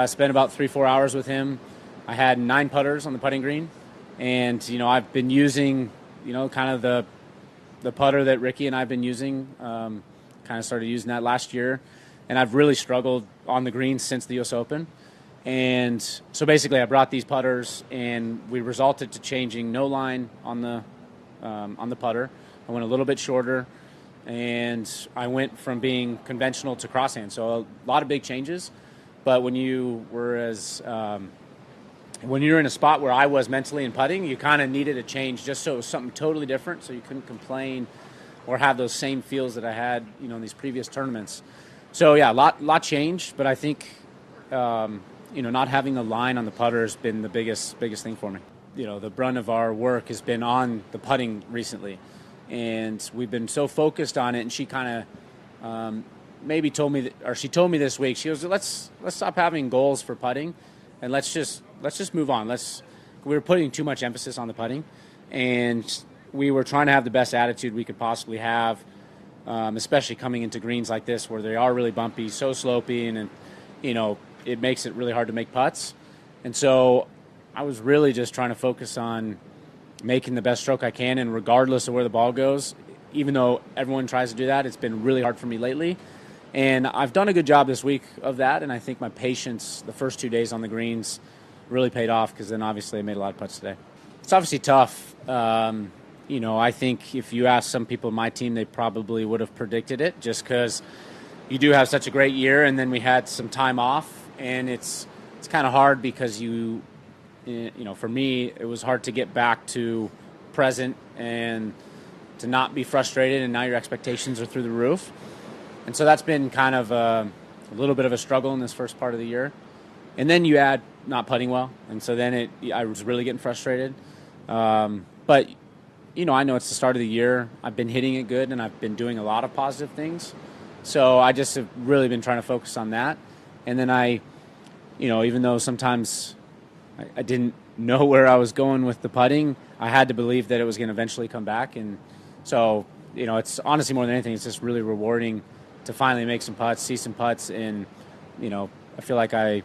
spent about 3-4 hours with him. I had 9 putters on the putting green, and I've been using kind of the putter that Ricky and I've been using. Kind of started using that last year, and I've really struggled on the greens since the U.S. Open. And so basically I brought these putters, and we resulted to changing no line on the putter. I went a little bit shorter, and I went from being conventional to crosshand. So a lot of big changes, but when you're in a spot where I was mentally in putting, you kind of needed a change just so it was something totally different, so you couldn't complain or have those same feels that I had, in these previous tournaments. So yeah, a lot changed, but I think, not having the line on the putter has been the biggest thing for me. The brunt of our work has been on the putting recently, and we've been so focused on it. And she kind of maybe told me, she told me this week, she goes, let's stop having goals for putting, and let's just move on. We were putting too much emphasis on the putting, and we were trying to have the best attitude we could possibly have, especially coming into greens like this where they are really bumpy, so slopey, and it makes it really hard to make putts. And so I was really just trying to focus on making the best stroke I can, and regardless of where the ball goes, even though everyone tries to do that, it's been really hard for me lately. And I've done a good job this week of that, and I think my patience the first 2 days on the greens really paid off, because then obviously I made a lot of putts today. It's obviously tough. I think if you ask some people on my team, they probably would have predicted it, just because you do have such a great year, and then we had some time off, and it's kind of hard because for me, it was hard to get back to present and to not be frustrated, and now your expectations are through the roof. And so that's been kind of a little bit of a struggle in this first part of the year. And then you add not putting well, and so then I was really getting frustrated. But I know it's the start of the year. I've been hitting it good, and I've been doing a lot of positive things. So I just have really been trying to focus on that. And then even though sometimes I didn't know where I was going with the putting, I had to believe that it was going to eventually come back. And so, it's honestly more than anything, it's just really rewarding to finally make some putts, see some putts, and, I feel like I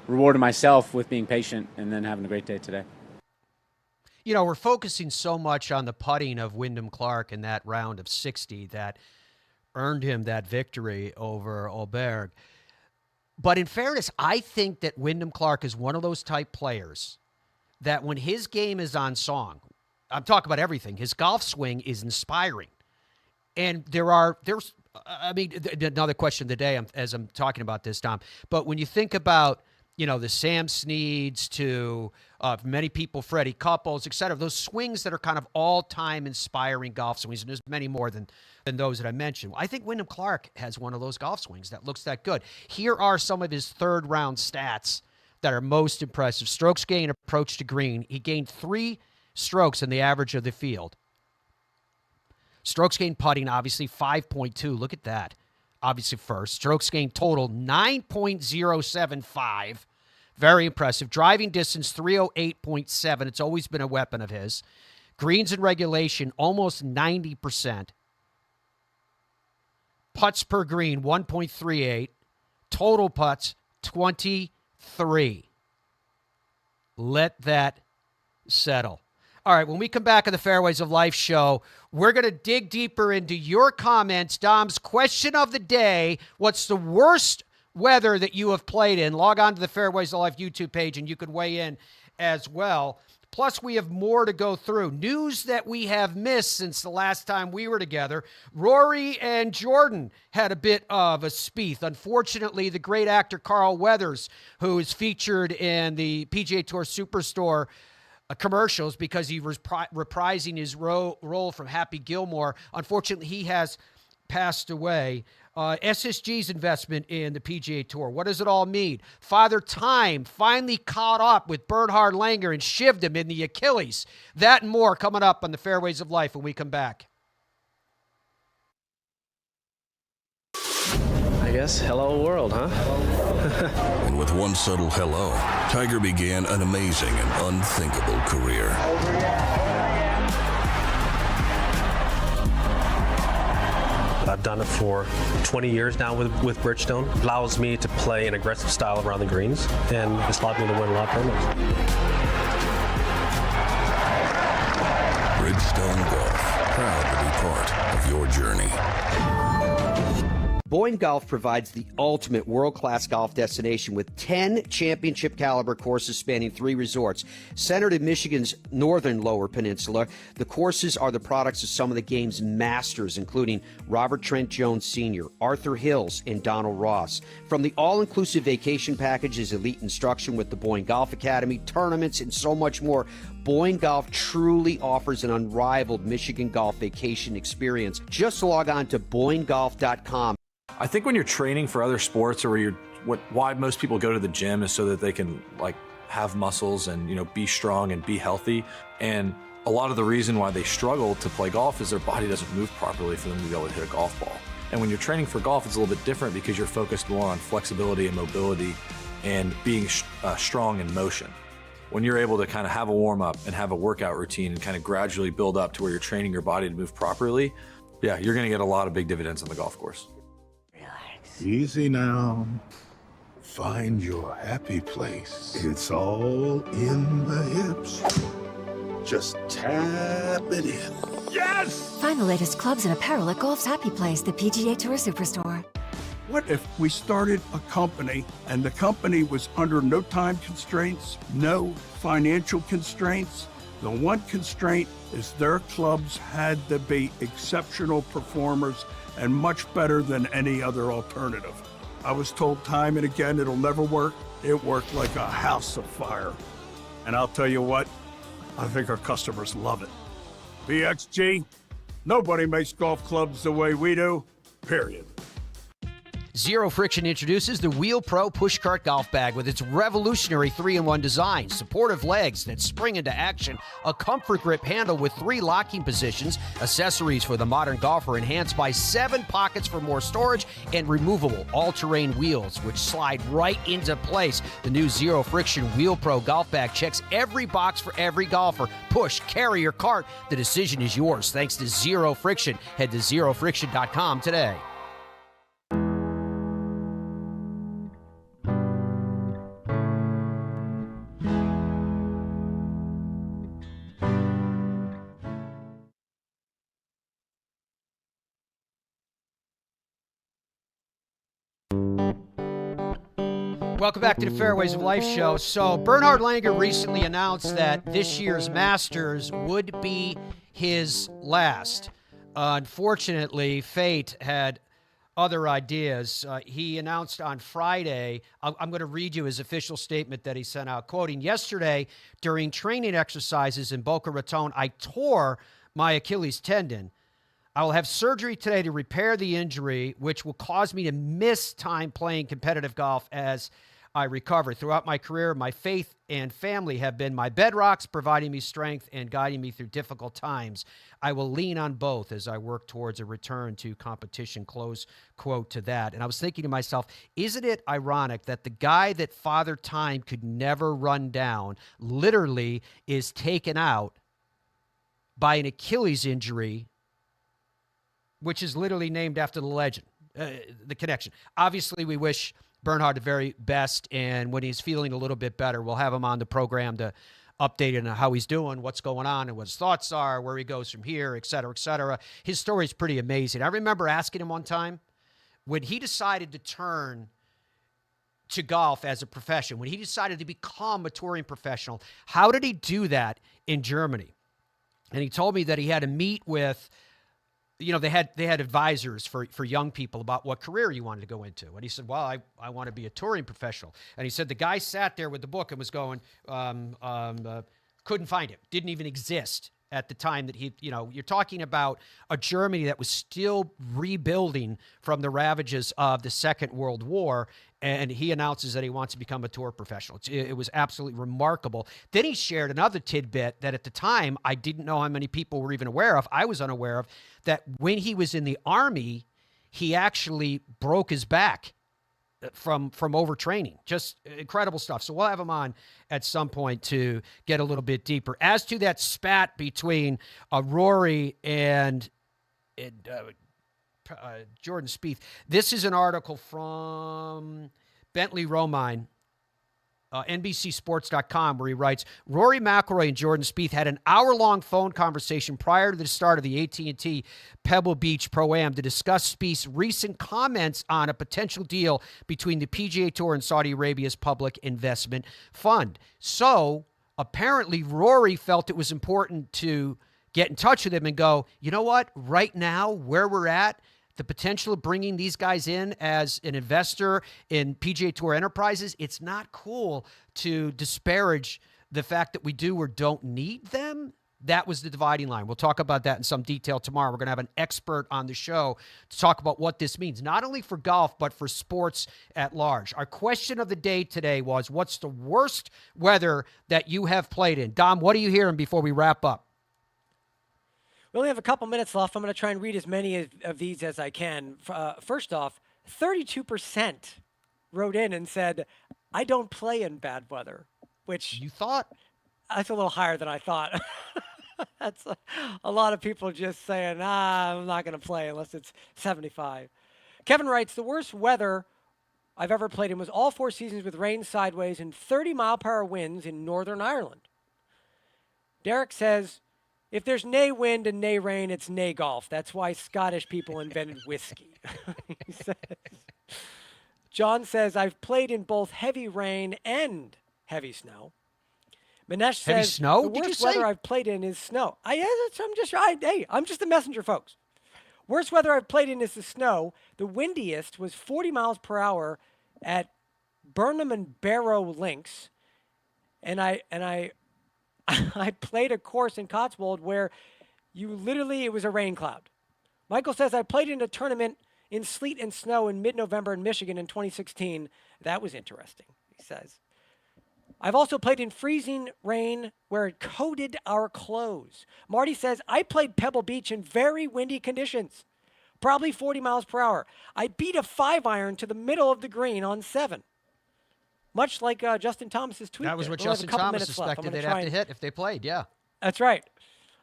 rewarded myself with being patient and then having a great day today. We're focusing so much on the putting of Wyndham Clark in that round of 60 that earned him that victory over Oberg. But in fairness, I think that Wyndham Clark is one of those type players that when his game is on song, I'm talking about everything, his golf swing is inspiring. And there's another question of the day as I'm talking about this, Tom. But when you think about, the Sam Sneads to many people, Freddie Couples, et cetera, those swings that are kind of all-time inspiring golf swings, and there's many more than those that I mentioned. I think Wyndham Clark has one of those golf swings that looks that good. Here are some of his third-round stats that are most impressive. Strokes gained approach to green. He gained 3 strokes in the average of the field. Strokes gained putting, obviously, 5.2. Look at that. Obviously first. Strokes gained total, 9.075. Very impressive. Driving distance, 308.7. It's always been a weapon of his. Greens in regulation, almost 90%. Putts per green, 1.38. Total putts, 23. Let that settle. All right, when we come back on the Fairways of Life show, we're going to dig deeper into your comments. Dom's question of the day, what's the worst weather that you have played in? Log on to the Fairways of Life YouTube page, and you could weigh in as well. Plus, we have more to go through. News that we have missed since the last time we were together. Rory and Jordan had a bit of a spieth. Unfortunately, the great actor Carl Weathers, who is featured in the PGA Tour Superstore commercials because he was reprising his role from Happy Gilmore. Unfortunately, he has passed away. SSG's investment in the PGA Tour. What does it all mean? Father Time finally caught up with Bernhard Langer and shivved him in the Achilles. That and more coming up on the Fairways of Life when we come back. I guess hello world, huh? And with one subtle hello, Tiger began an amazing and unthinkable career. I've done it for 20 years now with Bridgestone. It allows me to play an aggressive style around the greens, and it's allowed me to win a lot of tournaments. Bridgestone Golf, proud to be part of your journey. Boyne Golf provides the ultimate world-class golf destination with 10 championship-caliber courses spanning 3 resorts. Centered in Michigan's northern Lower Peninsula, the courses are the products of some of the game's masters, including Robert Trent Jones Sr., Arthur Hills, and Donald Ross. From the all-inclusive vacation packages, elite instruction with the Boyne Golf Academy, tournaments, and so much more, Boyne Golf truly offers an unrivaled Michigan golf vacation experience. Just log on to BoyneGolf.com. I think when you're training for other sports, or why most people go to the gym is so that they can have muscles and be strong and be healthy. And a lot of the reason why they struggle to play golf is their body doesn't move properly for them to be able to hit a golf ball. And when you're training for golf, it's a little bit different because you're focused more on flexibility and mobility and being strong in motion. When you're able to kind of have a warm up and have a workout routine and kind of gradually build up to where you're training your body to move properly, yeah, you're going to get a lot of big dividends on the golf course. Easy now. Find your happy place. It's all in the hips. Just tap it in. Yes! Find the latest clubs and apparel at Golf's Happy Place, the PGA Tour Superstore. What if we started a company and the company was under no time constraints, no financial constraints? The one constraint is their clubs had to be exceptional performers and much better than any other alternative. I was told time and again it'll never work. It worked like a house of fire. And I'll tell you what, I think our customers love it. BXG, nobody makes golf clubs the way we do, period. Zero Friction introduces the Wheel Pro Pushcart Golf Bag with its revolutionary 3-in-1 design, supportive legs that spring into action, a comfort grip handle with 3 locking positions, accessories for the modern golfer enhanced by 7 pockets for more storage, and removable all-terrain wheels which slide right into place. The new Zero Friction Wheel Pro Golf Bag checks every box for every golfer. Push, carry, or cart. The decision is yours thanks to Zero Friction. Head to zerofriction.com today. Welcome back to the Fairways of Life show. So Bernhard Langer recently announced that this year's Masters would be his last. Unfortunately, fate had other ideas. He announced on Friday, I'm going to read you his official statement that he sent out, quoting, "Yesterday, during training exercises in Boca Raton, I tore my Achilles tendon. I will have surgery today to repair the injury, which will cause me to miss time playing competitive golf as I recover. Throughout my career, my faith and family have been my bedrocks, providing me strength and guiding me through difficult times. I will lean on both as I work towards a return to competition," close quote to that. And I was thinking to myself, isn't it ironic that the guy that Father Time could never run down literally is taken out by an Achilles injury, which is literally named after the legend, the connection. Obviously, we wish Bernhard the very best, and when he's feeling a little bit better, we'll have him on the program to update on how he's doing, what's going on, and what his thoughts are, where he goes from here, et cetera, et cetera. His story is pretty amazing. I remember asking him one time, when he decided to turn to golf as a profession, when he decided to become a touring professional, how did he do that in Germany? And he told me that he had to meet with, they had advisors for young people about what career you wanted to go into. And he said, well, I want to be a touring professional. And he said the guy sat there with the book and was going, couldn't find it. Didn't even exist at the time that you're talking about a Germany that was still rebuilding from the ravages of the Second World War. And he announces that he wants to become a tour professional. It was absolutely remarkable. Then he shared another tidbit that at the time I didn't know how many people were even aware of. I was unaware of that when he was in the Army, he actually broke his back from overtraining. Just incredible stuff. So we'll have him on at some point to get a little bit deeper. As to that spat between Rory and Jordan Spieth. This is an article from Bentley Romine, NBCSports.com, where he writes, Rory McIlroy and Jordan Spieth had an hour-long phone conversation prior to the start of the AT&T Pebble Beach Pro-Am to discuss Spieth's recent comments on a potential deal between the PGA Tour and Saudi Arabia's Public Investment Fund. So, apparently, Rory felt it was important to get in touch with him and go, you know what, right now, where we're at, the potential of bringing these guys in as an investor in PGA Tour Enterprises, it's not cool to disparage the fact that we do or don't need them. That was the dividing line. We'll talk about that in some detail tomorrow. We're going to have an expert on the show to talk about what this means, not only for golf, but for sports at large. Our question of the day today was, what's the worst weather that you have played in? Dom, what are you hearing before we wrap up? We only have a couple minutes left. I'm going to try and read as many of these as I can. First off, 32% wrote in and said, I don't play in bad weather, which you thought? That's a little higher than I thought. That's a lot of people just saying, I'm not going to play unless it's 75. Kevin writes, the worst weather I've ever played in was all 4 seasons with rain sideways and 30-mile-per-hour winds in Northern Ireland. Derek says, if there's nae wind and nae rain, it's nae golf. That's why Scottish people invented whiskey. He says. John says, I've played in both heavy rain and heavy snow. Manesh says, heavy snow? the worst weather I've played in is snow. I'm just the messenger, folks. Worst weather I've played in is the snow. The windiest was 40 miles per hour at Burnham and Barrow Links. And I played a course in Cotswold where it was a rain cloud. Michael says, I played in a tournament in sleet and snow in mid-November in Michigan in 2016. That was interesting, he says. I've also played in freezing rain where it coated our clothes. Marty says, I played Pebble Beach in very windy conditions, probably 40 miles per hour. I beat a 5-iron to the middle of the green on 7. Much like Justin Thomas's tweet. That was what We'll have a Justin couple Thomas minutes left. suspected I'm they'd gonna have to try hit if they played, yeah. That's right.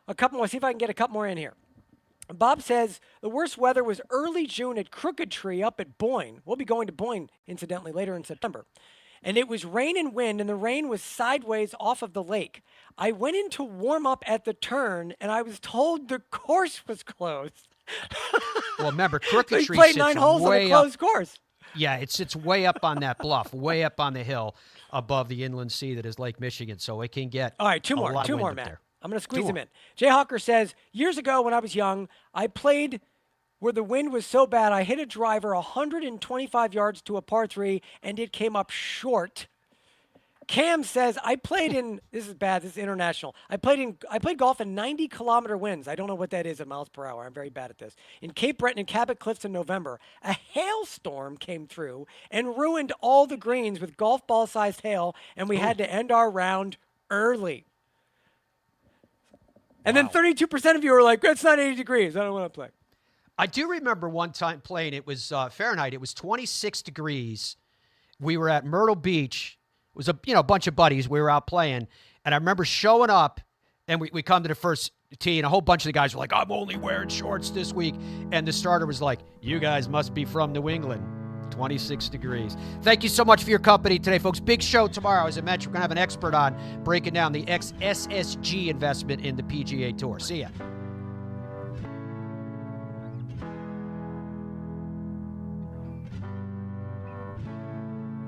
A couple more. See if I can get a couple more in here. Bob says, the worst weather was early June at Crooked Tree up at Boyne. We'll be going to Boyne, incidentally, later in September. And it was rain and wind, and the rain was sideways off of the lake. I went in to warm up at the turn, and I was told the course was closed. Well, remember, Crooked They Tree played sits 9 holes on a way closed up. course. Yeah, it sits way up on that bluff, way up on the hill above the inland sea that is Lake Michigan, so it can get All right, two a more, lot of wind up Matt. there. I'm going to squeeze Two them more. in. Jay Hawker says, years ago when I was young, I played where the wind was so bad, I hit a driver 125 yards to a par 3, and it came up short. Cam says, I played in, this is bad, this is international. I played golf in 90-kilometer winds. I don't know what that is in miles per hour. I'm very bad at this. In Cape Breton and Cabot Cliffs in November, a hailstorm came through and ruined all the greens with golf ball-sized hail, and we had to end our round early. And then 32% of you were like, it's not 80 degrees. I don't want to play. I do remember one time playing. It was Fahrenheit. It was 26 degrees. We were at Myrtle Beach. It was a bunch of buddies. We were out playing, and I remember showing up, and we come to the first tee, and a whole bunch of the guys were like, "I'm only wearing shorts this week," and the starter was like, "You guys must be from New England." 26 degrees. Thank you so much for your company today, folks. Big show tomorrow. As I mentioned, we're going to have an expert on breaking down the XSSG investment in the PGA Tour. See ya.